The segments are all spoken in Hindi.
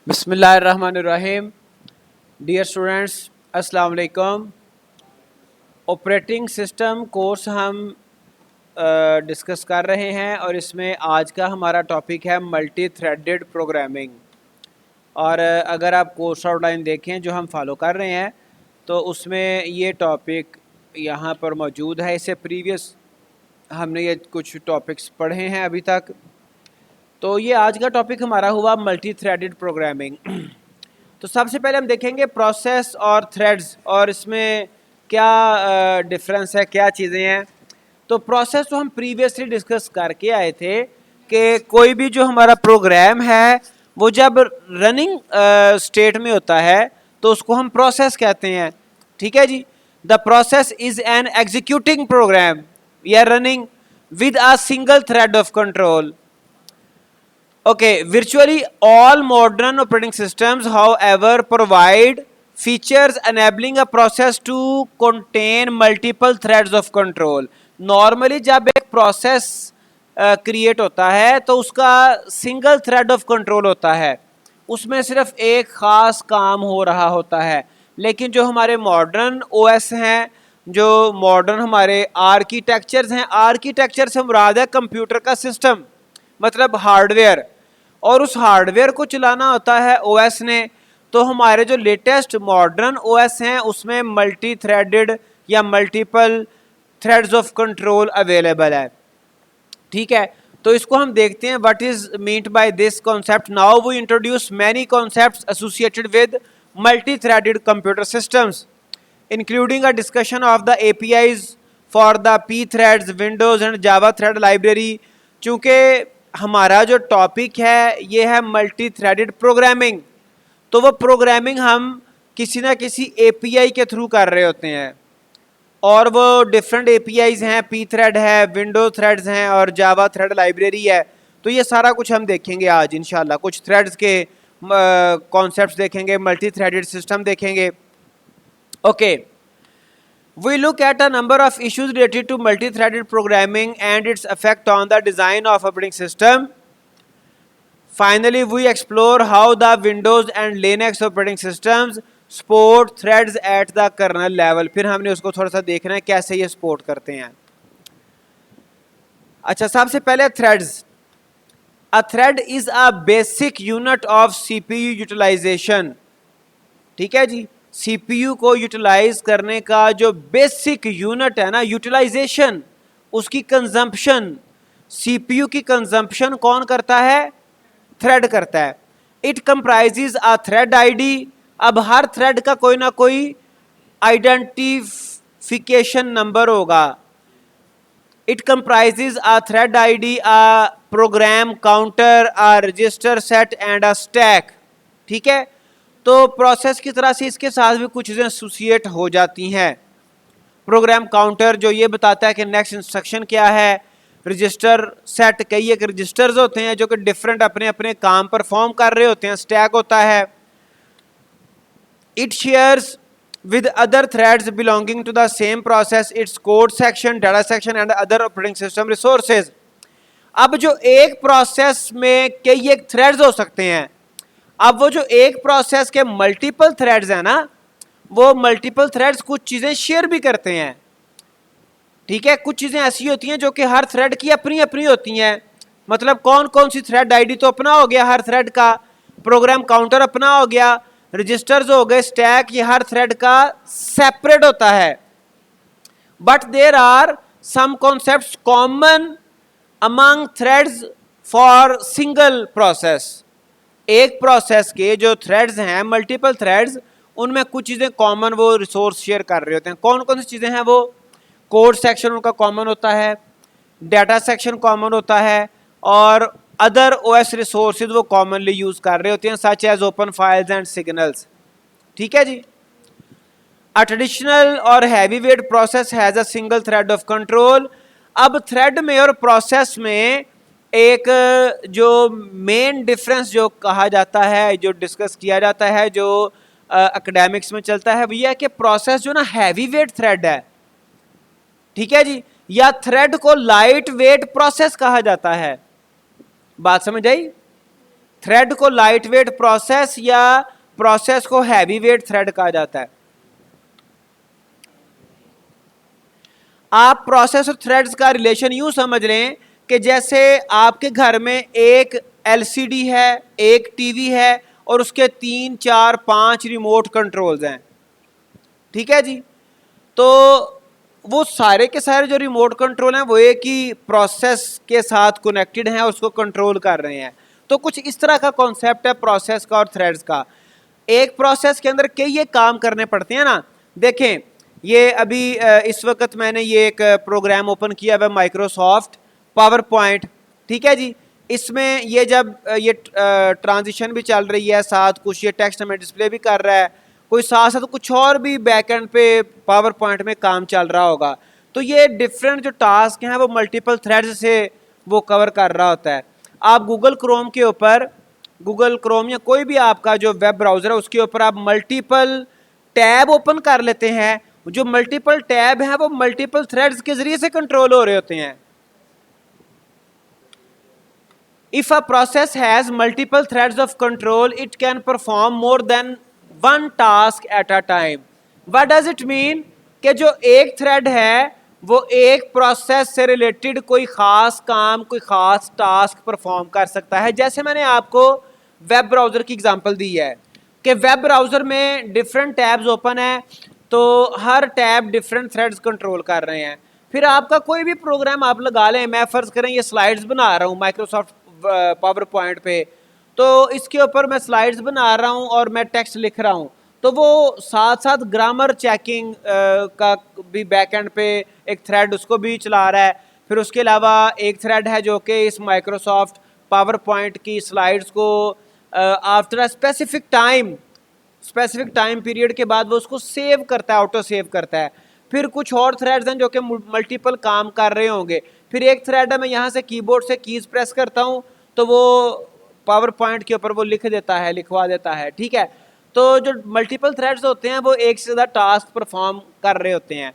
बिस्मिल्लाहिर्रहमानिर्रहीम। डियर स्टूडेंट्स, अस्सलाम वालेकुम। ऑपरेटिंग सिस्टम कोर्स हम डिस्कस कर रहे हैं और इसमें आज का हमारा टॉपिक है मल्टी थ्रेडेड प्रोग्रामिंग। और अगर आप कोर्स आउटलाइन देखें जो हम फॉलो कर रहे हैं तो उसमें ये टॉपिक यहाँ पर मौजूद है। इससे प्रीवियस हमने ये कुछ टॉपिक्स पढ़े हैं अभी तक। तो ये आज का टॉपिक हमारा हुआ मल्टी थ्रेडेड प्रोग्रामिंग। तो सबसे पहले हम देखेंगे प्रोसेस और थ्रेड्स और इसमें क्या डिफरेंस है, क्या चीज़ें हैं। तो प्रोसेस तो हम प्रीवियसली डिस्कस करके आए थे कि कोई भी जो हमारा प्रोग्राम है वो जब रनिंग स्टेट में होता है तो उसको हम प्रोसेस कहते हैं। ठीक है जी। The process is an executing program या running with a single thread of control. Okay, virtually all modern operating systems, however, provide features enabling a process to contain multiple threads of control. Normally जब एक process create होता है तो उसका single thread of control होता है, उसमें सिर्फ एक ख़ास काम हो रहा होता है। लेकिन जो हमारे मॉडर्न OS हैं, जो मॉडर्न हमारे आर्किटेक्चर्स हैं, आर्किटेक्चर से मुराद है कंप्यूटर का सिस्टम, मतलब हार्डवेयर, और उस हार्डवेयर को चलाना होता है ओएस ने। तो हमारे जो लेटेस्ट मॉडर्न ओएस हैं उसमें मल्टी थ्रेडेड या multiple threads of control available है। ठीक है, तो इसको हम देखते हैं what is meant by this concept. Now we introduce many concepts associated with multi threaded computer systems including a discussion of the APIs for the P threads, Windows and Java thread library. चूंकि हमारा जो टॉपिक है ये है मल्टी थ्रेडेड प्रोग्रामिंग, तो वो प्रोग्रामिंग हम किसी ना किसी एपीआई के थ्रू कर रहे होते हैं और वो डिफरेंट एपीआईज हैं, पी थ्रेड है, विंडो थ्रेड्स हैं और जावा थ्रेड लाइब्रेरी है। तो ये सारा कुछ हम देखेंगे आज इंशाल्लाह। कुछ थ्रेड्स के कॉन्सेप्ट्स देखेंगे, मल्टी थ्रेडेड सिस्टम देखेंगे। Okay, we look at a number of issues related to multi-threaded programming and its effect on the design of operating system. Finally, we explore how the Windows and Linux operating systems support threads at the kernel level. फिर हमने उसको थोड़ा सा देखना है कैसे ये सपोर्ट करते हैं। अच्छा, सबसे पहले threads. A thread is a basic unit of CPU utilization. ठीक है जी, सीपीयू को यूटिलाइज करने का जो बेसिक यूनिट है ना, यूटिलाइजेशन, उसकी कंजम्पशन, सीपीयू की कंजम्पशन कौन करता है? थ्रेड करता है। It comprises a thread ID. अब हर थ्रेड का कोई ना कोई आइडेंटिफिकेशन नंबर होगा। It comprises a thread ID, a program counter, a resistor set and a stack. ठीक है, तो प्रोसेस की तरह से इसके साथ भी कुछ चीज़ें एसोसिएट हो जाती हैं। प्रोग्राम काउंटर जो ये बताता है कि नेक्स्ट इंस्ट्रक्शन क्या है, रजिस्टर सेट, कई एक रजिस्टर्स होते हैं जो कि डिफरेंट अपने अपने काम परफॉर्म कर रहे होते हैं, स्टैक होता है। It shares with other threads belonging to the same process its code section, data section and other operating system resources. अब जो एक प्रोसेस में कई एक थ्रेड्स हो सकते हैं, अब वो जो एक प्रोसेस के मल्टीपल थ्रेड्स हैं ना, वो मल्टीपल थ्रेड्स कुछ चीज़ें शेयर भी करते हैं। ठीक है, कुछ चीज़ें ऐसी होती हैं जो कि हर थ्रेड की अपनी अपनी होती हैं। मतलब कौन कौन सी थ्रेड आईडी तो अपना हो गया हर थ्रेड का, प्रोग्राम काउंटर अपना हो गया, रजिस्टर्स हो गए, स्टैक, ये हर थ्रेड का सेपरेट होता है। But there are some concepts common among threads for single process. एक प्रोसेस के जो थ्रेड्स हैं, मल्टीपल थ्रेड्स, उनमें कुछ चीज़ें कॉमन वो रिसोर्स शेयर कर रहे होते हैं। कौन कौन सी चीज़ें हैं वो? कोड सेक्शन उनका कॉमन होता है, डाटा सेक्शन कॉमन होता है और अदर ओएस रिसोर्सेज वो कॉमनली यूज़ कर रहे होते हैं, such as open files and signals. ठीक है जी। अ ट्रेडिशनल और heavy weight process has a single thread of control. अब थ्रेड में और प्रोसेस में एक जो मेन डिफरेंस जो कहा जाता है, जो डिस्कस किया जाता है, जो एकेडमिक्स में चलता है, वो ये है कि प्रोसेस जो ना हैवी वेट थ्रेड है। ठीक है जी, या थ्रेड को लाइट वेट प्रोसेस कहा जाता है। बात समझ आई? थ्रेड को लाइट वेट प्रोसेस या प्रोसेस को हैवी वेट थ्रेड कहा जाता है। आप प्रोसेस और थ्रेड्स का रिलेशन यूं समझ लें कि जैसे आपके घर में एक एलसीडी है, एक टीवी है और उसके 3, 4, 5 रिमोट कंट्रोल्स हैं, ठीक है जी। तो वो सारे के सारे जो रिमोट कंट्रोल हैं वो एक ही प्रोसेस के साथ कनेक्टेड हैं, उसको कंट्रोल कर रहे हैं। तो कुछ इस तरह का कॉन्सेप्ट है प्रोसेस का और थ्रेड्स का। एक प्रोसेस के अंदर कई ये काम करने पड़ते हैं ना। देखें, ये अभी इस वक्त मैंने ये एक प्रोग्राम ओपन किया हुआ माइक्रोसॉफ्ट पावर पॉइंट, ठीक है जी। इसमें ये जब ये ट्रांजिशन भी चल रही है, साथ कुछ ये टेक्स्ट हमें डिस्प्ले भी कर रहा है, कोई साथ साथ कुछ और भी बैकएंड पे पावर पॉइंट में काम चल रहा होगा। तो ये डिफरेंट जो टास्क हैं वो मल्टीपल थ्रेड्स से वो कवर कर रहा होता है। आप गूगल क्रोम के ऊपर, गूगल क्रोम या कोई भी आपका जो वेब ब्राउज़र है उसके ऊपर आप मल्टीपल टैब ओपन कर लेते हैं। जो मल्टीपल टैब हैं वो मल्टीपल थ्रेड्स के जरिए से कंट्रोल हो रहे होते हैं। If a process has multiple threads of control, it can perform more than one task at a time. What does it mean? कि जो एक थ्रेड है वो एक प्रोसेस से रिलेटेड कोई खास काम, कोई खास टास्क परफॉर्म कर सकता है। जैसे मैंने आपको वेब ब्राउज़र की एग्जांपल दी है कि वेब ब्राउज़र में डिफरेंट टैब्स ओपन है, तो हर टैब डिफरेंट थ्रेड्स कंट्रोल कर रहे हैं। फिर आपका कोई भी प्रोग्राम आप लगा लें, मैं फ़र्ज़ करें ये स्लाइड्स बना रहा हूँ माइक्रोसॉफ्ट पावर पॉइंट पे, तो इसके ऊपर मैं स्लाइड्स बना रहा हूँ और मैं टेक्स्ट लिख रहा हूँ, तो वो साथ साथ ग्रामर चेकिंग का भी बैकएंड पे एक थ्रेड उसको भी चला रहा है। फिर उसके अलावा एक थ्रेड है जो कि इस माइक्रोसॉफ्ट पावर पॉइंट की स्लाइड्स को after a specific time period के बाद वो उसको सेव करता है, ऑटो सेव करता है। फिर कुछ और थ्रेड्स हैं जो कि मल्टीपल काम कर रहे होंगे। फिर एक थ्रेड है, मैं यहाँ से कीबोर्ड से कीज़ प्रेस करता हूँ तो वो पावर पॉइंट के ऊपर वो लिख देता है, लिखवा देता है, ठीक है। तो जो मल्टीपल थ्रेड्स होते हैं वो एक से ज़्यादा टास्क परफॉर्म कर रहे होते हैं।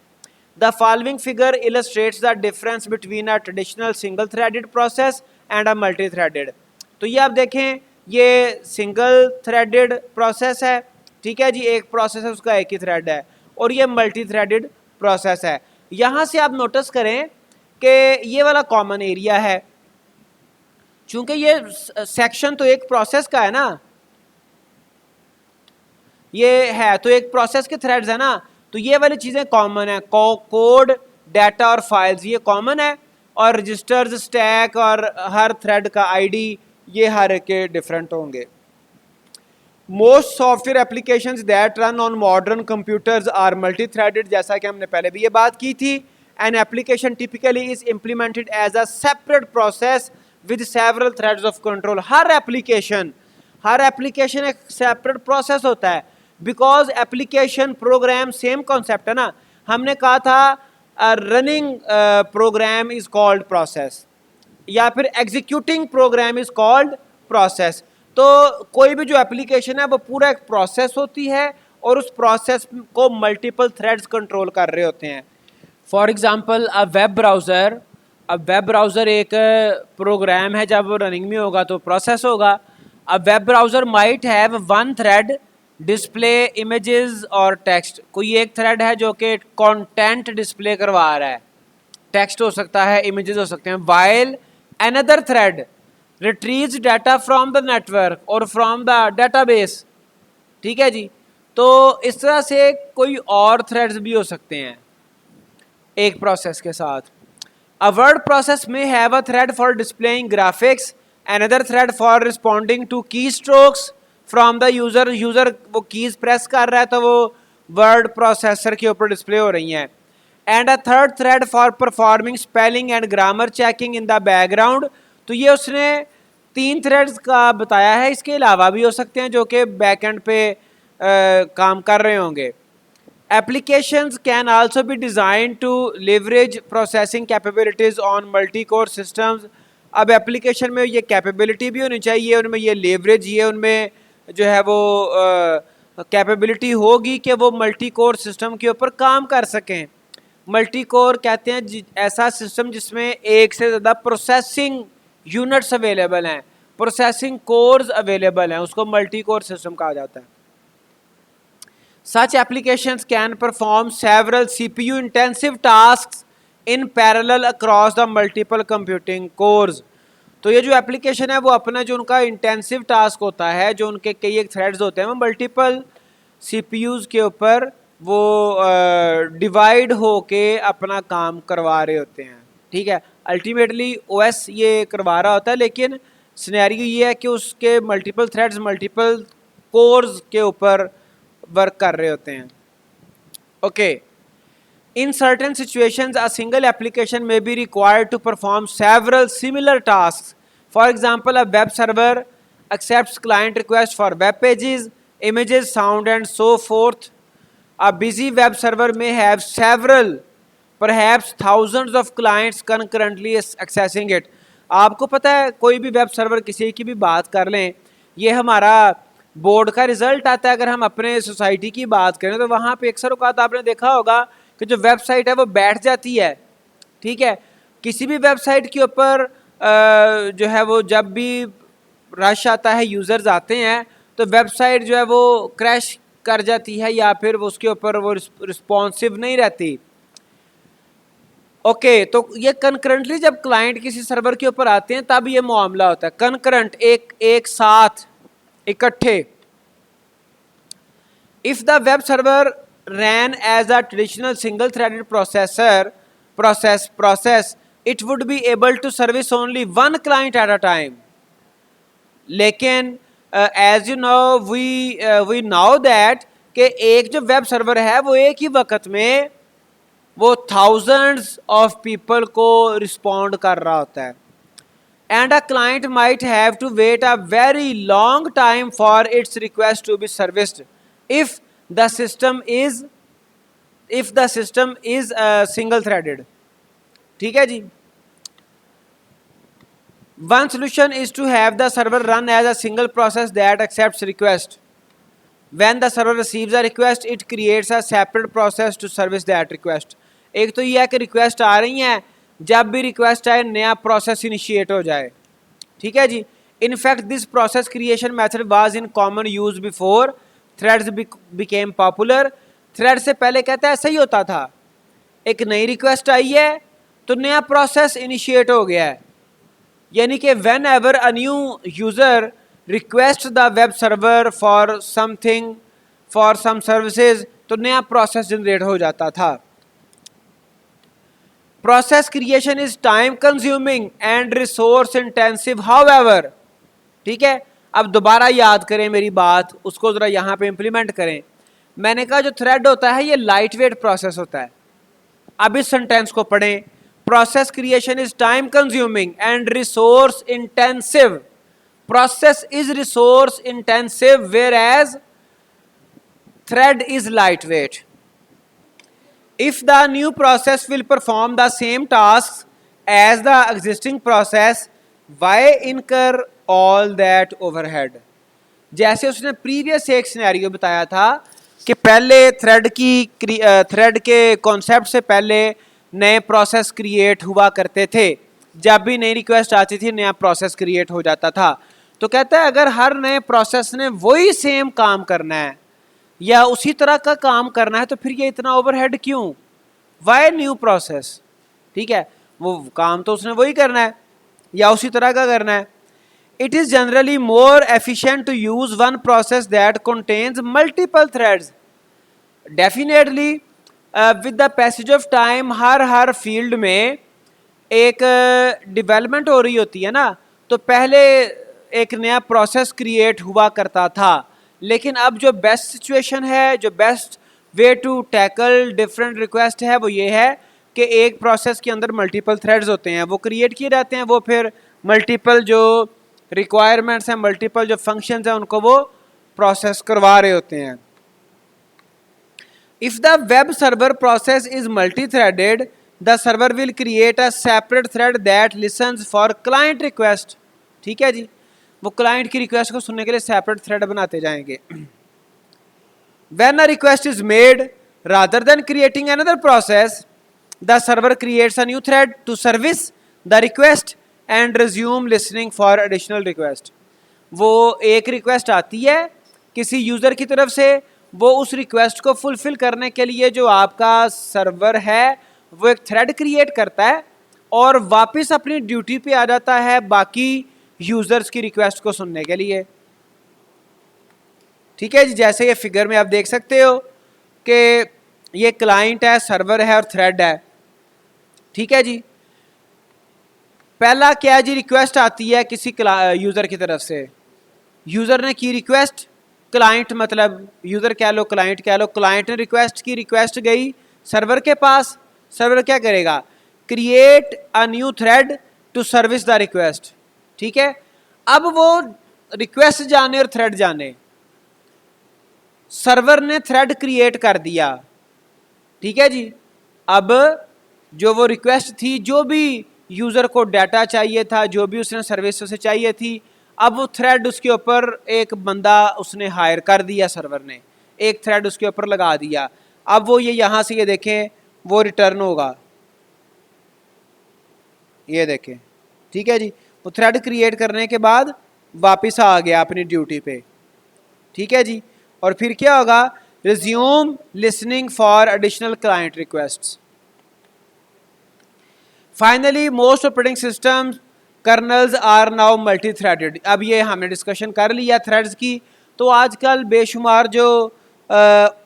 The following figure illustrates the difference between a traditional single threaded process and a multi threaded. तो ये आप देखें, ये सिंगल थ्रेडेड प्रोसेस है, ठीक है जी, एक प्रोसेस है उसका एक ही थ्रेड है, और ये मल्टी थ्रेडेड प्रोसेस है। यहाँ से आप नोटिस करें कि ये वाला कॉमन एरिया है, चूंकि ये सेक्शन तो एक प्रोसेस का है ना, ये है तो एक प्रोसेस के थ्रेड्स है ना, तो ये वाली चीज़ें कॉमन है। कोड, डाटा और फाइल्स ये कॉमन है, और रजिस्टर्स, स्टैक और हर थ्रेड का आईडी ये हर एक के डिफरेंट होंगे। Most software applications that run on modern computers are multi threaded, जैसा कि हमने पहले भी ये बात की थी। An application typically is implemented as a separate process with several threads of control. हर एप्लीकेशन एक सेपरेट प्रोसेस होता है, because application program same concept है ना। हमने कहा था running program is called process, या फिर executing program is called process. तो कोई भी जो एप्लीकेशन है वो पूरा एक प्रोसेस होती है, और उस प्रोसेस को मल्टीपल थ्रेड्स कंट्रोल कर रहे होते हैं। फॉर एग्जांपल वेब ब्राउज़र एक प्रोग्राम है, जब वो रनिंग में होगा तो प्रोसेस होगा। Web browser might have one thread display images और टेक्स्ट। कोई एक थ्रेड है जो कि कंटेंट डिस्प्ले करवा रहा है, टेक्स्ट हो सकता है, इमेजेस हो सकते हैं। While another thread retrieves data from the network और फ्रॉम द डेटाबेस, ठीक है जी। तो इस तरह से कोई और थ्रेड्स भी हो सकते हैं एक प्रोसेस के साथ। अ वर्ड प्रोसेस में have a thread for displaying graphics, another thread for responding to key strokes from the user वो कीज़ प्रेस कर रहा है तो वो वर्ड प्रोसेसर के ऊपर डिस्प्ले हो रही हैं। And a third thread for performing spelling and grammar checking in the background. तो ये उसने 3 थ्रेड्स का बताया है, इसके अलावा भी हो सकते हैं जो कि बैकएंड पे काम कर रहे होंगे। Applications can also be designed to leverage processing capabilities on multi-core systems। अब एप्लीकेशन में ये कैपेबिलिटी भी होनी चाहिए, उनमें ये लेवरेज, ये उनमें जो है वो कैपेबिलिटी होगी कि वो मल्टी कोर सिस्टम के ऊपर काम कर सकें। मल्टी कोर कहते हैं ऐसा सिस्टम जिसमें एक से ज़्यादा प्रोसेसिंग यूनिट्स अवेलेबल हैं। प्रोसेसिंग कोर्स अवेलेबल हैं, उसको मल्टी कोर सिस्टम कहा जाता है। Such applications can perform several CPU intensive tasks in parallel across the multiple computing cores। तो ये जो एप्लीकेशन है वो अपना जो उनका इंटेंसिव टास्क होता है, जो उनके कई एक थ्रेड्स होते हैं, वो मल्टीपल CPUs के ऊपर वो डिवाइड होके अपना काम करवा रहे होते हैं। ठीक है, अल्टीमेटली OS ये करवा रहा होता है, लेकिन सिनेरियो ये है कि उसके मल्टीपल थ्रेड्स मल्टीपल कोर्स के ऊपर वर्क कर रहे होते हैं। Okay, in certain situations a single application में be required to perform several similar task. For example, a web server accepts client requests for web pages, images, sound and so forth. A busy web server may have several, perhaps thousands of clients concurrently accessing it. आपको पता है कोई भी वेब सर्वर किसी की भी बात कर लें, ये हमारा बोर्ड का रिजल्ट आता है। अगर हम अपने सोसाइटी की बात करें तो वहाँ पे अक्सर औकात आपने देखा होगा कि जो वेबसाइट है वो बैठ जाती है। ठीक है, किसी भी वेबसाइट के ऊपर जो है वो जब भी रश आता है, यूज़र्स आते हैं, तो वेबसाइट जो है वो क्रैश कर जाती है या फिर वो उसके ऊपर वो रिस्पॉन्सिव नहीं रहती। ओके, तो ये कंकरेंटली जब क्लाइंट किसी सर्वर के ऊपर आते हैं तब ये मामला होता है। कंकरेंट, एक साथ, इकट्ठे। If the web server ran as a traditional single threaded process, it would be able to service only one client at a time. लेकिन as you know, we know that कि एक जो वेब सर्वर है वो एक ही वक्त में वो thousands of people को रिस्पॉन्ड कर रहा होता है, and a client might have to wait a very long time for its request to be serviced if the system is single threaded। ठीक है जी। One solution is to have the server run as a single process that accepts request. When the server receives a request, it creates a separate process to service that request। एक तो ये है कि रिक्वेस्ट आ रही हैं, जब भी रिक्वेस्ट आए नया प्रोसेस इनिशिएट हो जाए। ठीक है जी। In fact, this process creation method was in common use before threads became popular। Thread से पहले कहता है ऐसा ही होता था, एक नई रिक्वेस्ट आई है तो नया प्रोसेस इनिशिएट हो गया है, यानी कि whenever a new user request the web server for something, for some services, तो नया प्रोसेस जनरेट हो जाता था। Process creation is time consuming and resource intensive however. ठीक है, अब दोबारा याद करें मेरी बात, उसको जरा यहाँ पे इम्प्लीमेंट करें। मैंने कहा जो थ्रेड होता है ये लाइट वेट प्रोसेस होता है। अब इस सेंटेंस को पढ़ें, process creation is time consuming and resource intensive. Process is resource intensive whereas thread is light weight. If the new process will perform the same task as the existing process, why incur all that overhead. जैसे उसने प्रीवियस एक सिनेरियो बताया था कि पहले थ्रेड के कॉन्सेप्ट से पहले नए प्रोसेस क्रिएट हुआ करते थे, जब भी नई रिक्वेस्ट आती थी नया प्रोसेस क्रिएट हो जाता था। तो कहता है अगर हर नए प्रोसेस ने वही सेम काम करना है या उसी तरह का काम करना है तो फिर ये इतना ओवरहेड क्यों, वाई न्यू प्रोसेस। ठीक है, वो काम तो उसने वही करना है या उसी तरह का करना है। It is generally more efficient to use one process that contains multiple threads। Definitely, with the passage of time her field में एक डेवलपमेंट हो रही होती है ना, तो पहले एक नया प्रोसेस क्रिएट हुआ करता था, लेकिन अब जो बेस्ट सिचुएशन है, जो best way to tackle different request है वो ये है कि एक प्रोसेस के अंदर मल्टीपल थ्रेड्स होते हैं, वो क्रिएट किए जाते हैं, वो फिर मल्टीपल जो रिक्वायरमेंट्स हैं, मल्टीपल जो फंक्शंस हैं उनको वो प्रोसेस करवा रहे होते हैं। If the web server process is multi threaded, the server will create a separate thread that listens for client request. ठीक है जी, वो क्लाइंट की रिक्वेस्ट को सुनने के लिए सेपरेट थ्रेड बनाते जाएंगे। When a request is made, rather than creating another process, the server creates a new thread to service the request and resume listening for additional request. वो एक रिक्वेस्ट आती है किसी यूज़र की तरफ से, वो उस रिक्वेस्ट को फुलफ़िल करने के लिए जो आपका सर्वर है वो एक थ्रेड क्रिएट करता है और वापस अपनी ड्यूटी पे आ जाता है बाकी यूज़र्स की रिक्वेस्ट को सुनने के लिए। ठीक है जी, जैसे ये फिगर में आप देख सकते हो कि ये क्लाइंट है, सर्वर है और थ्रेड है। ठीक है जी, पहला क्या है जी, रिक्वेस्ट आती है किसी यूज़र की तरफ से। यूज़र ने की रिक्वेस्ट, क्लाइंट मतलब यूज़र कह लो क्लाइंट कह लो, क्लाइंट ने रिक्वेस्ट की, रिक्वेस्ट गई सर्वर के पास। सर्वर क्या करेगा, create a new thread to service the request. ठीक है, अब वो रिक्वेस्ट जाने और थ्रेड जाने, सर्वर ने थ्रेड क्रिएट कर दिया। ठीक है जी, अब जो वो रिक्वेस्ट थी, जो भी यूज़र को डाटा चाहिए था, जो भी उसने सर्विस से चाहिए थी, अब वो थ्रेड उसके ऊपर एक बंदा उसने हायर कर दिया, सर्वर ने एक थ्रेड उसके ऊपर लगा दिया। अब वो ये यहाँ से ये देखें वो रिटर्न होगा, ये देखें। ठीक है जी, वो थ्रेड क्रिएट करने के बाद वापस आ गया अपनी ड्यूटी पे। ठीक है जी, और फिर क्या होगा, resume listening for additional client requests. Finally most operating system kernels are now multi threaded. अब ये हमने डिस्कशन कर लिया थ्रेड्स की, तो आजकल बेशुमार जो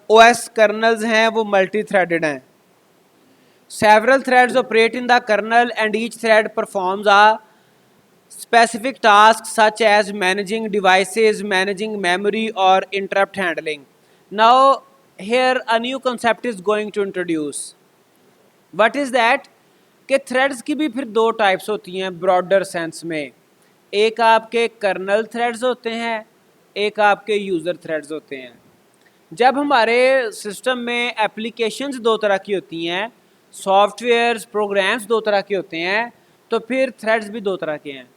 ओएस कर्नल्स हैं वो मल्टी थ्रेडेड हैं। Several threads operate in the kernel and each thread performs a specific tasks such as managing devices, managing memory or interrupt handling. Now here a new concept is going to introduce. What is that? कि थ्रेड्स की भी फिर दो टाइप्स होती हैं ब्रॉडर सेंस में। एक आपके कर्नल थ्रेड्स होते हैं, एक आपके यूज़र थ्रेड्स होते हैं। जब हमारे सिस्टम में एप्लीकेशंस दो तरह की होती हैं, सॉफ्टवेयर्स प्रोग्राम्स दो तरह के होते हैं, तो फिर थ्रेड्स भी दो तरह के हैं।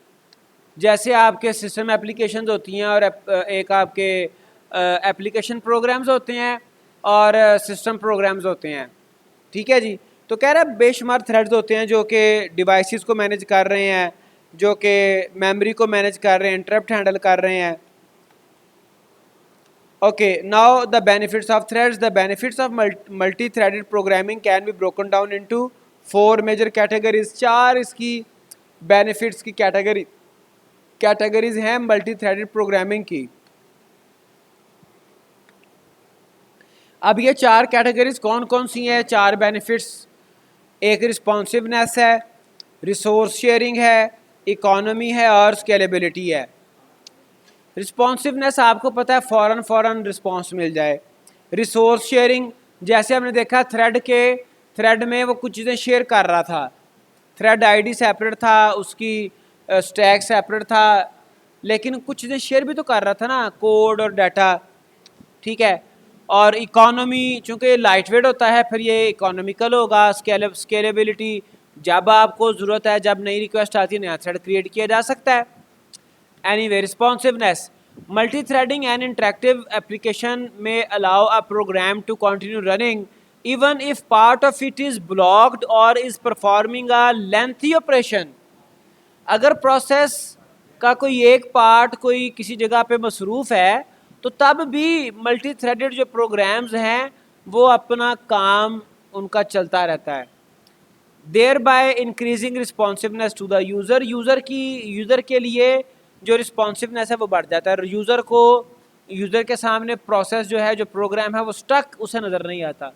जैसे आपके सिस्टम एप्लीकेशंस होती हैं और एक आपके एप्लीकेशन प्रोग्राम्स होते हैं और सिस्टम प्रोग्राम्स होते हैं। ठीक है जी, तो कह रहा है बेशुमार थ्रेड्स होते हैं जो कि डिवाइसेस को मैनेज कर रहे हैं, जो कि मेमोरी को मैनेज कर रहे हैं, इंटरप्ट हैंडल कर रहे हैं। Okay, now the benefits of threads. The benefits of multi threaded programming can be broken down into 4 major categories. 4 इसकी बेनिफिट्स की कैटेगरीज हैं मल्टी थ्रेडेड प्रोग्रामिंग की। अब ये 4 कैटेगरीज कौन कौन सी हैं, 4 बेनिफिट्स? एक रिस्पॉन्सिवनेस है, रिसोर्स शेयरिंग है, इकोनॉमी है और स्केलेबिलिटी है। रिस्पॉन्सिवनेस आपको पता है फ़ौरन रिस्पॉन्स मिल जाए। रिसोर्स शेयरिंग, जैसे हमने देखा थ्रेड में वो कुछ चीज़ें शेयर कर रहा था, थ्रेड आईडी सेपरेट था, उसकी स्टैक सेपरेट था, लेकिन कुछ चीज़ें शेयर भी तो कर रहा था ना, कोड और डाटा। ठीक है, और इकोनॉमी चूँकि लाइट वेट होता है, फिर ये इकोनॉमिकल होगा। स्केलेबिलिटी, जब आपको ज़रूरत है, जब नई रिक्वेस्ट आती है, नया थ्रेड क्रिएट किया जा सकता है। Anyway, responsiveness, multi threading and interactive application में allow a program to continue running even if part of it is blocked और is performing a lengthy operation. अगर प्रोसेस का कोई एक पार्ट कोई किसी जगह पे मसरूफ़ है, तो तब भी मल्टी थ्रेडेड जो प्रोग्राम्स हैं वो अपना काम उनका चलता रहता है। Thereby increasing responsiveness to the user, user के लिए जो रिस्पॉन्सिवनेस है वो बढ़ जाता है। यूज़र के सामने प्रोसेस जो है, जो प्रोग्राम है, वो स्टक उसे नज़र नहीं आता।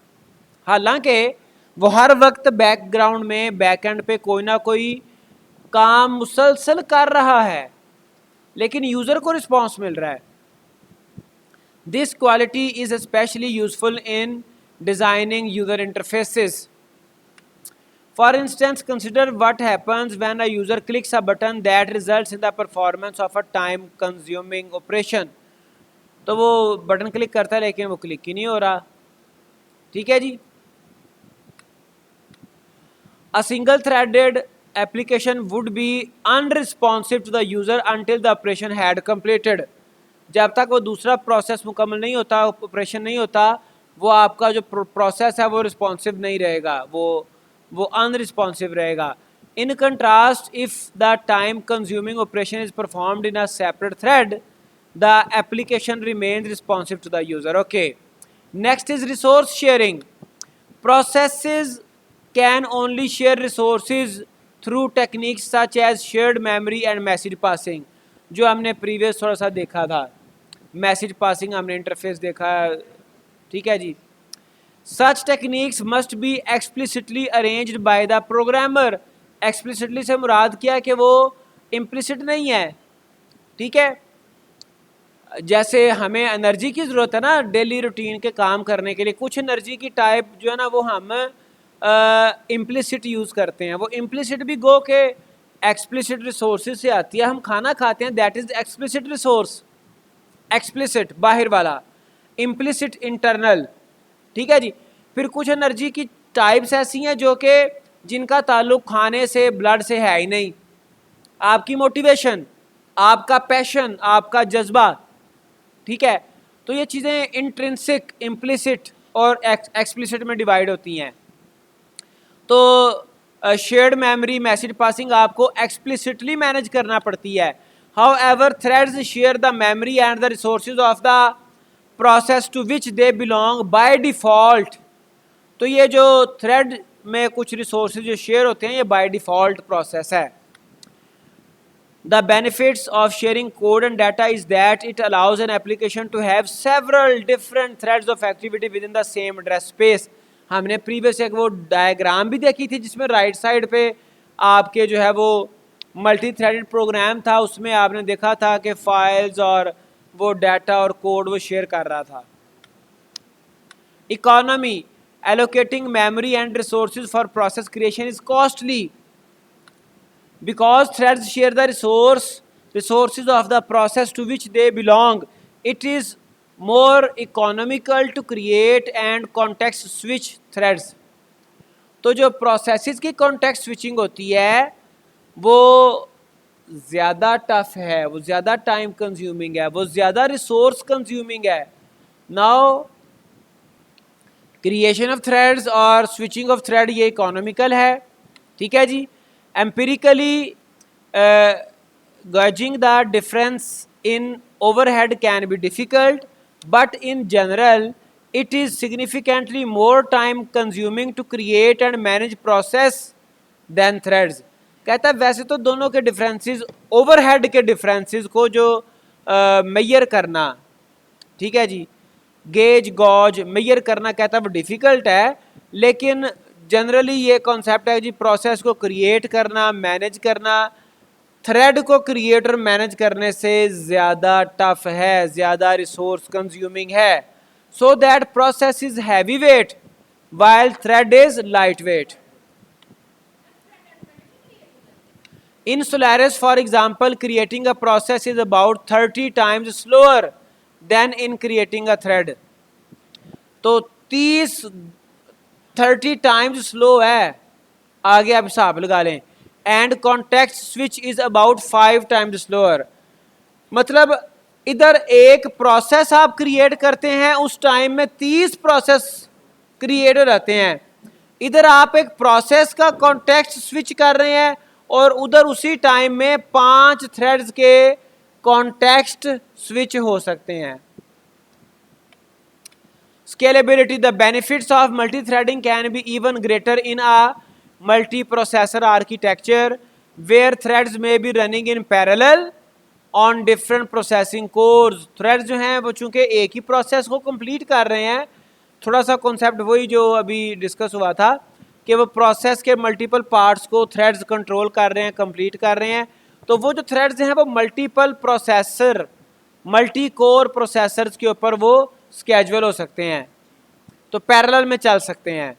हालांकि वो हर वक्त बैकग्राउंड में बैकएंड पे कोई ना कोई काम मुसलसल कर रहा है, लेकिन यूज़र को रिस्पॉन्स मिल रहा है। This quality is specially useful in designing user interfaces. For instance, consider what happens when a user clicks a button that results in the performance of a time consuming operation. तो वो बटन क्लिक करता है लेकिन वो क्लिक ही नहीं हो रहा। ठीक है जी, a single threaded application would be unresponsive to the user until the operation had completed। जब तक वो दूसरा प्रोसेस मुकम्मल नहीं होता, ऑपरेशन नहीं होता, वो आपका जो प्रोसेस है वो रिस्पॉन्सिव नहीं रहेगा, वो अनरिस्पॉन्सिव रहेगा। In contrast, if the time consuming operation is performed in a separate thread, the application remains responsive to the user. Okay, next is resource sharing. Processes can only share resources through techniques such as shared memory and message passing, जो हमने प्रीवियस थोड़ा सा देखा था. मैसेज पासिंग हमने इंटरफेस देखा, ठीक है जी. Such techniques must be explicitly arranged by the programmer. Explicitly से मुराद क्या है कि वो इम्प्लिसिट नहीं है, ठीक है. जैसे हमें एनर्जी की ज़रूरत है ना डेली रूटीन के काम करने के लिए, कुछ एनर्जी की टाइप जो है ना वो हम इम्प्लिसिट यूज़ करते हैं. वो इम्प्लिसिट भी गो के एक्सप्लिसिट रिसोर्सेज से आती है. हम खाना खाते हैं, that is explicit resource. Explicit बाहर वाला, इम्प्लिसिट इंटरनल, ठीक है जी. फिर कुछ एनर्जी की टाइप्स ऐसी हैं जो कि जिनका ताल्लुक खाने से, ब्लड से है ही नहीं. आपकी मोटिवेशन, आपका पैशन, आपका जज्बा, ठीक है. तो ये चीज़ें इंट्रिंसिक, इम्प्लिसिट और एक्सप्लिसिट में डिवाइड होती हैं. तो शेयर्ड मेमोरी, मैसेज पासिंग आपको एक्सप्लिसिटली मैनेज करना पड़ती है. However, threads share the memory and the resources of the process to which they belong by default. तो ये जो थ्रेड में कुछ रिसोर्सेज जो शेयर होते हैं ये बाय डिफ़ॉल्ट प्रोसेस है. The benefits of sharing code and data is that it allows an application to have several different threads of activity within the same address space. हमने प्रीवियस एक वो डायग्राम भी देखी थी जिसमें राइट साइड पे आपके जो है वो मल्टी थ्रेडेड प्रोग्राम था. उसमें आपने देखा था कि फाइल्स और वो डाटा और कोड वो शेयर कर रहा था. Economy, allocating memory and resources for process creation is costly because threads share the resources of the process to which they belong. It is more economical to create and context switch threads. तो जो प्रोसेसेस की कॉन्टेक्स्ट स्विचिंग होती है वो ज़्यादा टफ है, वो ज़्यादा टाइम कंज्यूमिंग है, वो ज़्यादा रिसोर्स कंज्यूमिंग है. नाउ क्रिएशन ऑफ थ्रेड्स और स्विचिंग ऑफ थ्रेड ये इकोनॉमिकल है, ठीक है जी. Empirically gauging the difference in overhead can be difficult, but in general it is significantly more time consuming to create and manage process than threads. कहता है वैसे तो दोनों के डिफरेंसेस, ओवरहेड के डिफरेंसेस को जो मेजर करना, ठीक है जी, गेज गॉज मेजर करना कहता है वो डिफ़िकल्ट है, लेकिन जनरली ये कॉन्सेप्ट है जी प्रोसेस को क्रिएट करना, मैनेज करना थ्रेड को क्रिएट और मैनेज करने से ज़्यादा टफ है, ज़्यादा रिसोर्स कंज्यूमिंग है. So that process is heavy weight while thread is light wait. In Solaris, for example, creating a process is about 30 times slower than in creating a thread. तो 30 times slow है, आगे आप हिसाब लगा लें. And context switch is about 5 times slower. मतलब इधर एक प्रोसेस आप क्रिएट करते हैं उस टाइम में 30 प्रोसेस क्रिएट हो जाते हैं. इधर आप एक प्रोसेस का कॉन्टेक्स्ट स्विच कर रहे हैं और उधर उसी टाइम में 5 थ्रेड्स के कॉन्टेक्स्ट स्विच हो सकते हैं. Scalability, the benefits of multi-threading can be even greater in a multi-processor architecture where threads may be running in parallel on different processing cores. Threads जो हैं वो चूँकि एक ही प्रोसेस को कंप्लीट कर रहे हैं, थोड़ा सा कॉन्सेप्ट वही जो अभी डिस्कस हुआ था कि वो प्रोसेस के मल्टीपल पार्ट्स को थ्रेड्स कंट्रोल कर रहे हैं, कंप्लीट कर रहे हैं. तो वो जो थ्रेड्स हैं वो multiple processor, multi core processors के ऊपर वो स्केजुअल हो सकते हैं, तो पैरेलल में चल सकते हैं.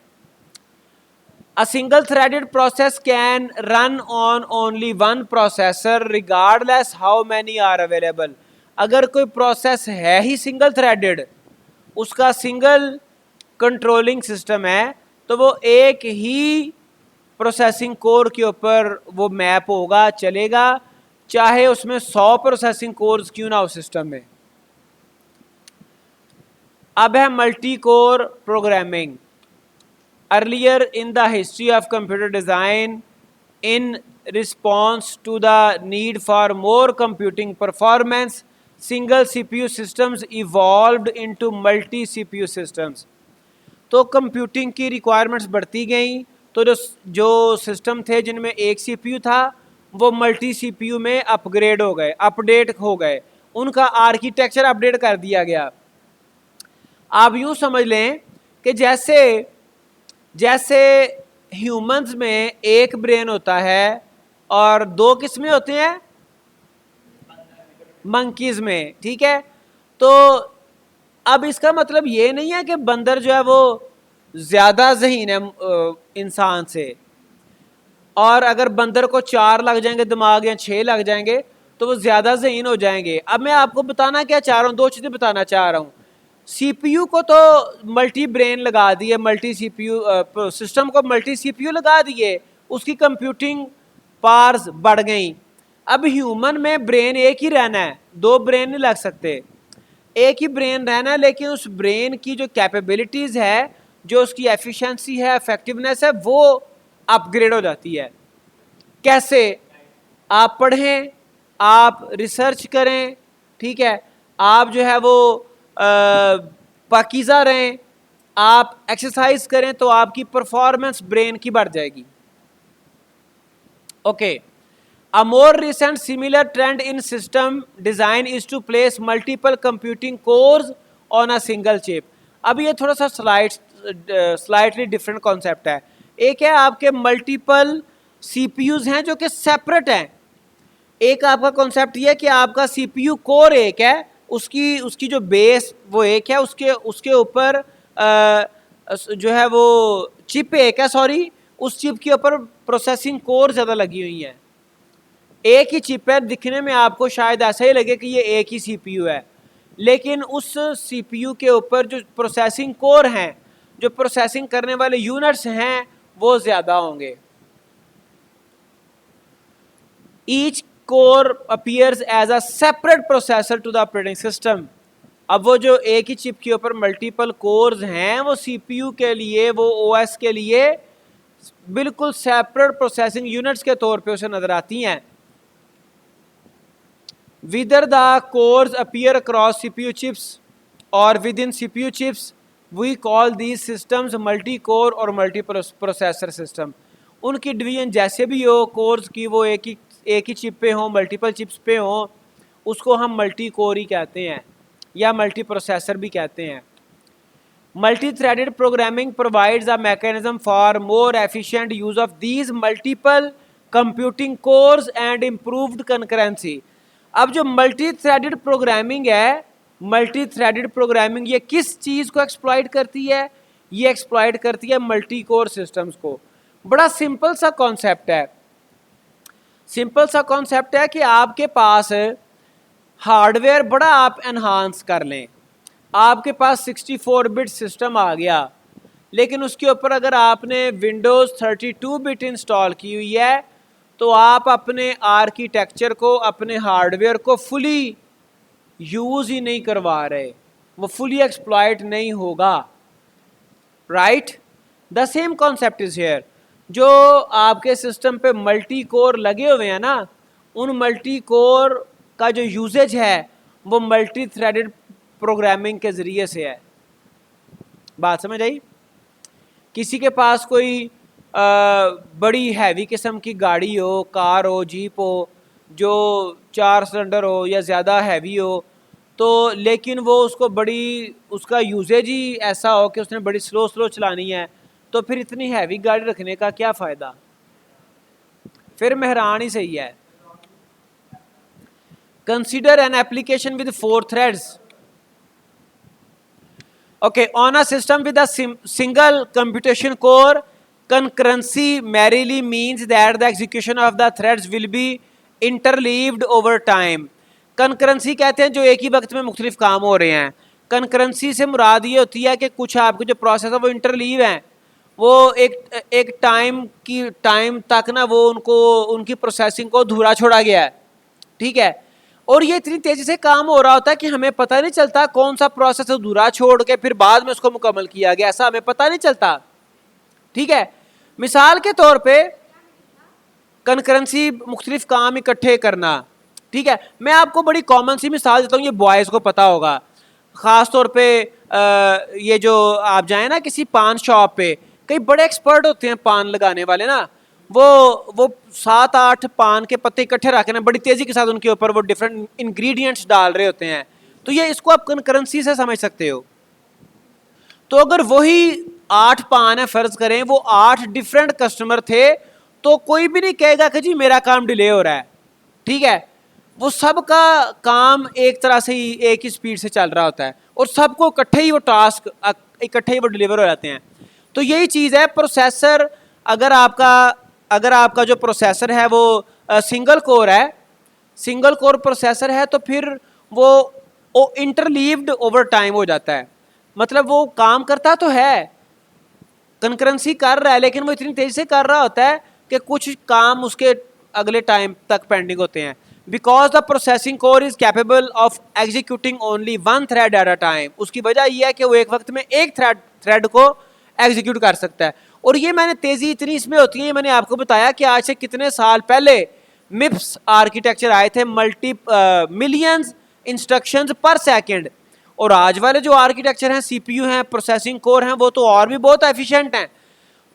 A single threaded process can run on only one processor regardless how many are available. अगर कोई प्रोसेस है ही सिंगल थ्रेडेड, उसका सिंगल कंट्रोलिंग सिस्टम है, तो वो एक ही प्रोसेसिंग कोर के ऊपर वो मैप होगा, चलेगा, चाहे उसमें 100 प्रोसेसिंग कोर्स क्यों ना हो सिस्टम में. अब है multi core programming. Earlier in the history of computer design in response to the need for more computing performance, single CPU systems evolved into multi CPU systems. तो कंप्यूटिंग की रिक्वायरमेंट्स बढ़ती गई, तो जो सिस्टम थे जिनमें एक सीपीयू था वो मल्टी सीपीयू में अपग्रेड हो गए, अपडेट हो गए, उनका आर्किटेक्चर अपडेट कर दिया गया। आप यूँ समझ लें कि जैसे जैसे ह्यूमंस में एक ब्रेन होता है और दो किस्में होते हैं मंकीज में, ठीक है। तो अब इसका मतलब ये नहीं है कि बंदर जो है वो ज़्यादा ज़हीन है इंसान से, और अगर बंदर को 4 लग जाएंगे दिमाग या 6 लग जाएंगे तो वो ज़्यादा ज़हीन हो जाएंगे। अब मैं आपको बताना क्या चाह रहा हूँ, 2 चीज़ें बताना चाह रहा हूँ। सीपीयू को तो मल्टी ब्रेन लगा दिए, मल्टी सीपीयू सिस्टम को मल्टी सीपीयू लगा दिए, उसकी कंप्यूटिंग पावर्स बढ़ गई। अब ह्यूमन में ब्रेन एक ही रहना है, 2 ब्रेन नहीं लग सकते, एक ही ब्रेन रहना है, लेकिन उस ब्रेन की जो कैपेबिलिटीज़ है, जो उसकी एफिशिएंसी है, इफेक्टिवनेस है, वो अपग्रेड हो जाती है। कैसे? आप पढ़ें, आप रिसर्च करें, ठीक है, आप जो है वो पाकीज़ा रहें, आप एक्सरसाइज करें तो आपकी परफॉर्मेंस ब्रेन की बढ़ जाएगी। Okay, a more recent similar trend in system design is to place multiple computing cores on a single chip. अब ये थोड़ा सा स्लाइटली डिफरेंट कॉन्सेप्ट है। एक है आपके मल्टीपल सीपीयूज हैं जो कि सेपरेट हैं। एक आपका कॉन्सेप्ट ये है कि आपका सीपीयू कोर एक है, उसकी जो बेस वो एक है, उसके ऊपर जो है वो चिप एक है, सॉरी, उस चिप के ऊपर प्रोसेसिंग कोर ज़्यादा लगी हुई हैं। एक ही चिप है, दिखने में आपको शायद ऐसा ही लगे कि ये एक ही सीपीयू है, लेकिन उस सीपीयू के ऊपर जो प्रोसेसिंग कोर हैं, जो प्रोसेसिंग करने वाले यूनिट्स हैं, वो ज़्यादा होंगे। Each core appears as a separate processor to the operating system. अब वो जो एक ही चिप के ऊपर मल्टीपल कोर्स हैं, वो सीपीयू के लिए, वो ओएस के लिए बिल्कुल सेपरेट प्रोसेसिंग यूनिट्स के तौर पे उसे नजर आती हैं। Whether the cores appear across CPU chips or within CPU chips, we call these systems multi-core और multi-processor system. उनकी डिवीजन जैसे भी हो, कोर्स की वो एक ही चिप पे हो, मल्टीपल चिप्स पे हो, उसको हम मल्टी कोर ही कहते हैं या मल्टी प्रोसेसर भी कहते हैं। Multi threaded programming provides a mechanism for more efficient use of these multiple computing course and improved concurrency. अब जो मल्टी थ्रेडेड प्रोग्रामिंग है, मल्टी थ्रेडेड प्रोग्रामिंग ये किस चीज़ को एक्सप्लॉइट करती है? ये एक्सप्लॉइट करती है मल्टी कोर सिस्टम्स को। बड़ा सिंपल सा कॉन्सेप्ट है, सिंपल सा कॉन्सेप्ट है कि आपके पास हार्डवेयर बड़ा आप एनहांस कर लें, आपके पास 64 बिट सिस्टम आ गया, लेकिन उसके ऊपर अगर आपने विंडोज़ 32 बिट इंस्टॉल की हुई है तो आप अपने आर्किटेक्चर को, अपने हार्डवेयर को फुली यूज़ ही नहीं करवा रहे, वो फुली एक्सप्लॉइट नहीं होगा। Right, the same concept is here. जो आपके सिस्टम पे मल्टी कोर लगे हुए हैं ना, उन मल्टी कोर का जो यूजेज है वो मल्टी थ्रेडेड प्रोग्रामिंग के ज़रिए से है। बात समझ आई? किसी के पास कोई बड़ी हैवी किस्म की गाड़ी हो, कार हो, जीप हो, जो 4 सिलेंडर हो या ज़्यादा हैवी हो, तो लेकिन वो उसका यूजेज ही ऐसा हो कि उसने बड़ी स्लो चलानी है, तो फिर इतनी हैवी गाड़ी रखने का क्या फ़ायदा? फिर मेहरान ही सही है। Consider an application with 4 threads. Okay, on a system with a single computation core, concurrency merely means that the execution of the threads will be interleaved over time. Concurrency कहते हैं जो एक ही वक्त में मुख्तलिफ काम हो रहे हैं। Concurrency से मुराद ये होती है कि कुछ आपके जो प्रोसेस है वो इंटरलीव हैं, वो एक टाइम तक ना वो उनकी प्रोसेसिंग को अधूरा छोड़ा गया है, ठीक है, और ये इतनी तेजी से काम हो रहा होता है कि हमें पता नहीं चलता कौन सा प्रोसेस अधूरा छोड़ के फिर बाद में उसको मुकम्मल किया गया, ऐसा हमें पता नहीं चलता। ठीक है, मिसाल के तौर पे कंकरेंसी मुख्तलिफ काम इकट्ठे करना, ठीक है। मैं आपको बड़ी कॉमन सी मिसाल देता हूँ, ये बॉयज़ को पता होगा। ख़ास तौर पे ये जो आप जाएँ ना किसी पान शॉप पे, कई बड़े एक्सपर्ट होते हैं पान लगाने वाले ना, वो 7-8 पान के पत्ते इकट्ठे रख ना बड़ी तेज़ी के साथ उनके ऊपर वो डिफरेंट इंग्रेडिएंट्स डाल रहे होते हैं। तो ये इसको आप कंकरेंसी से समझ सकते हो। तो अगर वही 8 पान है, फ़र्ज़ करें वो 8 डिफरेंट कस्टमर थे, तो कोई भी नहीं कहेगा कि जी मेरा काम डिले हो रहा है, ठीक है। वो सबका काम एक तरह से ही एक ही स्पीड से चल रहा होता है और सबको इकट्ठे ही वो टास्क इकट्ठे ही वो डिलीवर हो जाते हैं। तो यही चीज़ है प्रोसेसर। अगर आपका जो प्रोसेसर है वो सिंगल कोर है, सिंगल कोर प्रोसेसर है, तो फिर वो इंटरलीव्ड ओवर टाइम हो जाता है। मतलब वो काम करता तो है, कंकरेंसी कर रहा है, लेकिन वो इतनी तेज़ी से कर रहा होता है कि कुछ काम उसके अगले टाइम तक पेंडिंग होते हैं। Because the processing core is capable of executing only one thread at a time. उसकी वजह यह है कि वो एक वक्त में एक थ्रेड को एग्जीक्यूट कर सकता है। और ये मैंने तेज़ी इतनी इसमें होती है, मैंने आपको बताया कि आज से कितने साल पहले मिप्स आर्किटेक्चर आए थे, मिलियंस इंस्ट्रक्शंस पर सेकंड। और आज वाले जो आर्किटेक्चर हैं, सीपीयू हैं, प्रोसेसिंग कोर हैं, वो तो और भी बहुत एफिशिएंट हैं।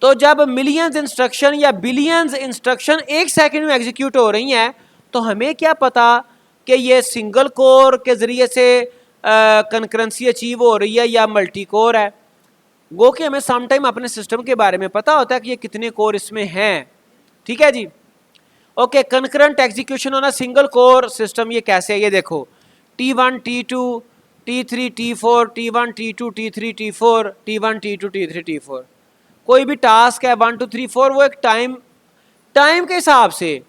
तो जब मिलियंस इंस्ट्रक्शन या बिलियंस इंस्ट्रक्शन एक सेकंड में एग्जीक्यूट हो रही हैं, तो हमें क्या पता कि ये सिंगल कोर के ज़रिए से कंकरेंसी अचीव हो रही है या मल्टी कोर है। गो कि हमें सम टाइम अपने सिस्टम के बारे में पता होता है कि ये कितने कोर इसमें हैं, ठीक है जी। Okay, concurrent execution on a single core system ये कैसे है, ये देखो। T1 T2 T3 T4 T1 T2 T3 T4 T1 T2 T3 T4। कोई भी टास्क है 1 2 3 4, वो एक टाइम के हिसाब से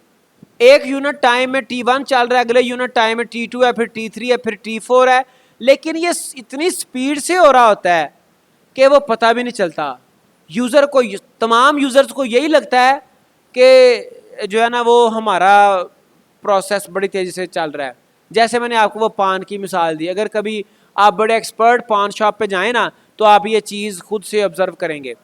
एक यूनिट टाइम में T1 चल रहा है, अगले यूनिट टाइम में T2 है, फिर T3 है, फिर T4 है। लेकिन ये इतनी स्पीड से हो रहा होता है कि वो पता भी नहीं चलता। यूज़र को, तमाम यूज़र्स को यही लगता है कि जो है ना वो हमारा प्रोसेस बड़ी तेज़ी से चल रहा है। जैसे मैंने आपको वो पान की मिसाल दी, अगर कभी आप बड़े एक्सपर्ट पान शॉप पे जाएं ना, तो आप ये चीज़ खुद से ऑब्जर्व करेंगे।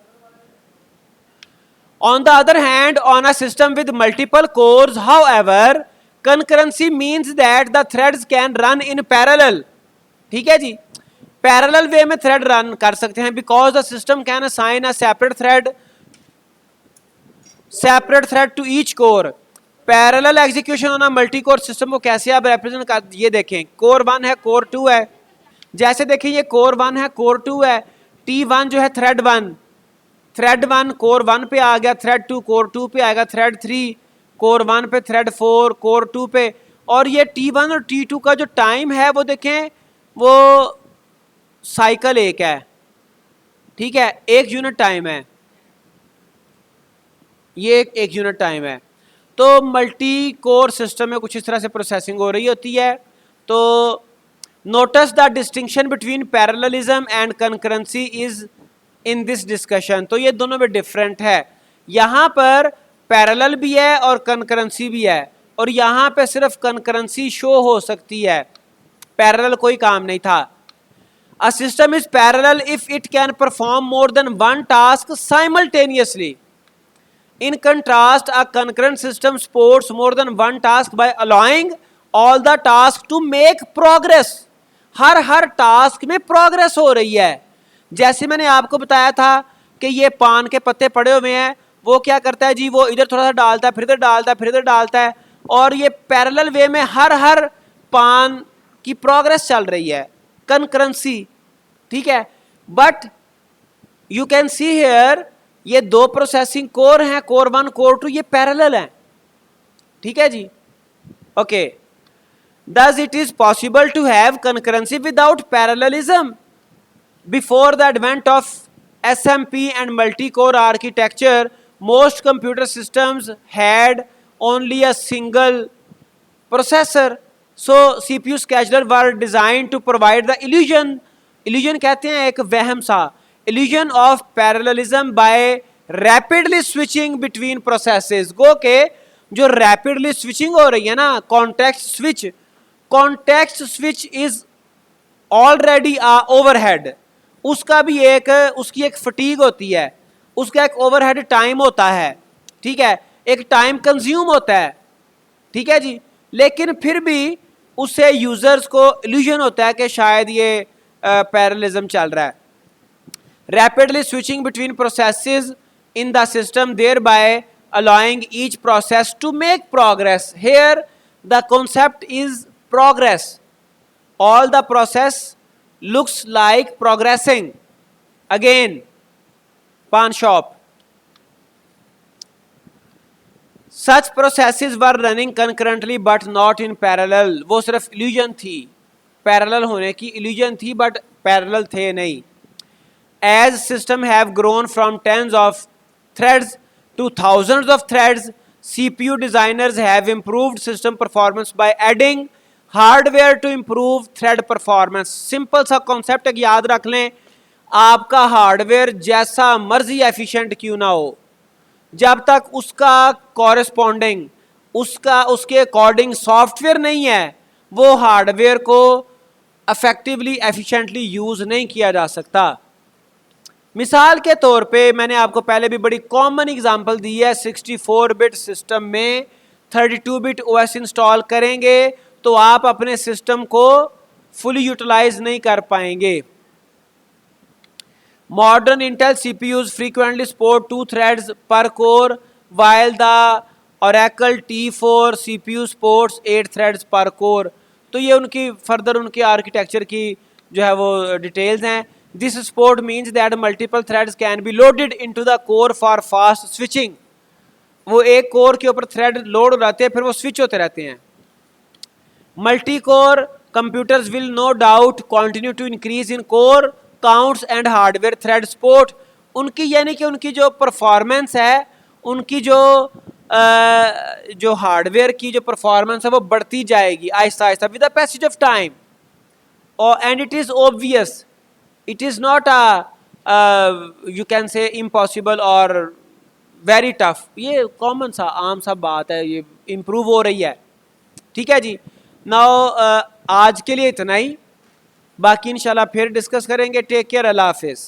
On the other hand, on a system with multiple cores, however, concurrency means that the threads can run in parallel. ठीक है जी, पैरेलल वे में थ्रेड रन कर सकते हैं, because the system can assign a separate thread to each core. Parallel execution on a multi core system को कैसे आप रिप्रेजेंट कर, ये देखें, कोर 1 है, कोर 2 है। जैसे देखें ये कोर 1 है, कोर 2 है। T1 जो है थ्रेड 1 कोर 1 पे आ गया, थ्रेड 2 कोर 2 पे आएगा, थ्रेड 3 कोर 1 पे, थ्रेड 4 कोर 2 पे। और ये T1 और T2 का जो टाइम है वो देखें, वो साइकिल एक है, ठीक है, एक यूनिट टाइम है, ये एक यूनिट टाइम है। तो मल्टी कोर सिस्टम में कुछ इस तरह से प्रोसेसिंग हो रही होती है। तो notice the distinction between parallelism and concurrency is in this discussion. तो ये दोनों में डिफरेंट है। यहाँ पर पैरेलल भी है और कंकरेंसी भी है, और यहाँ पे सिर्फ कंकरेंसी शो हो सकती है, पैरेलल कोई काम नहीं था। A system is parallel if it can perform more than one task simultaneously. In contrast, a concurrent system supports more than one task by allowing all the tasks to make progress. Her task में प्रोग्रेस हो रही है। जैसे मैंने आपको बताया था कि ये पान के पत्ते पड़े हुए हैं, वो क्या करता है जी, वो इधर थोड़ा सा डालता है, फिर इधर डालता है, फिर इधर डालता है, और ये पैरेलल वे में हर पान की प्रोग्रेस चल रही है, कंकरेंसी, ठीक है। But you can see here, ये दो प्रोसेसिंग कोर हैं, कोर 1 कोर 2, ये पैरेलल हैं, ठीक है जी। Okay, thus it is possible to have concurrency without parallelism. Before the advent of SMP and multi-core architecture, most computer systems had only a single processor. So CPU scheduler were designed to provide the illusion कहते हैं एक वहम सा, illusion of parallelism by rapidly switching between processes. गो के जो rapidly switching हो रही है ना, context switch is already a overhead. उसका भी उसकी एक फटीग होती है, उसका एक ओवरहेड टाइम होता है, ठीक है। एक टाइम कंज्यूम होता है, ठीक है जी, लेकिन फिर भी उससे यूजर्स को इल्यूजन होता है कि शायद ये पैरेललिज्म चल रहा है. Rapidly switching between processes in the system, thereby allowing each process to make progress. Here the concept is progress. All the process looks like progressing. Again, pawn shop. Such processes were running concurrently but not in parallel. वो सिर्फ illusion थी, parallel होने की illusion थी but parallel थे नहीं. As systems have grown from tens of threads to thousands of threads, CPU designers have improved system performance by adding hardware to improve thread performance. Simple सा कॉन्सेप्ट एक याद रख लें, आपका हार्डवेयर जैसा मर्जी एफिशिएंट क्यों ना हो, जब तक उसका कॉरेस्पॉन्डिंग उसके अकॉर्डिंग सॉफ्टवेयर नहीं है, वो हार्डवेयर को इफेक्टिवली एफिशिएंटली यूज नहीं किया जा सकता. मिसाल के तौर पे मैंने आपको पहले भी बड़ी कॉमन एग्जांपल दी है, 64 बिट सिस्टम में 32 बिट ओएस इंस्टॉल करेंगे तो आप अपने सिस्टम को फुली यूटिलाइज नहीं कर पाएंगे. Modern Intel CPUs frequently support 2 threads per core while the Oracle T4 CPU supports 8 threads per core. तो ये उनकी फर्दर उनकी आर्किटेक्चर की जो है वो डिटेल्स हैं. This support means that multiple threads can be loaded into the core for fast switching. वो एक कोर के ऊपर थ्रेड लोड हो जाते हैं, फिर वो स्विच होते रहते हैं. Multi core computers will no doubt continue to increase in core counts and hardware thread support. उनकी यानी कि उनकी जो परफॉर्मेंस है, उनकी जो हार्डवेयर की जो परफॉर्मेंस है वो बढ़ती जाएगी आहिस्ता आहिस्ता with the passage of time. और and it is obvious, it is not you can say impossible or very tough. ये कॉमन सा आम सा बात है, ये इम्प्रूव हो रही है. ठीक है जी. नाउ आज के लिए इतना ही, बाकी इंशाल्लाह फिर डिस्कस करेंगे. टेक केयर, अल्लाह हाफिज़.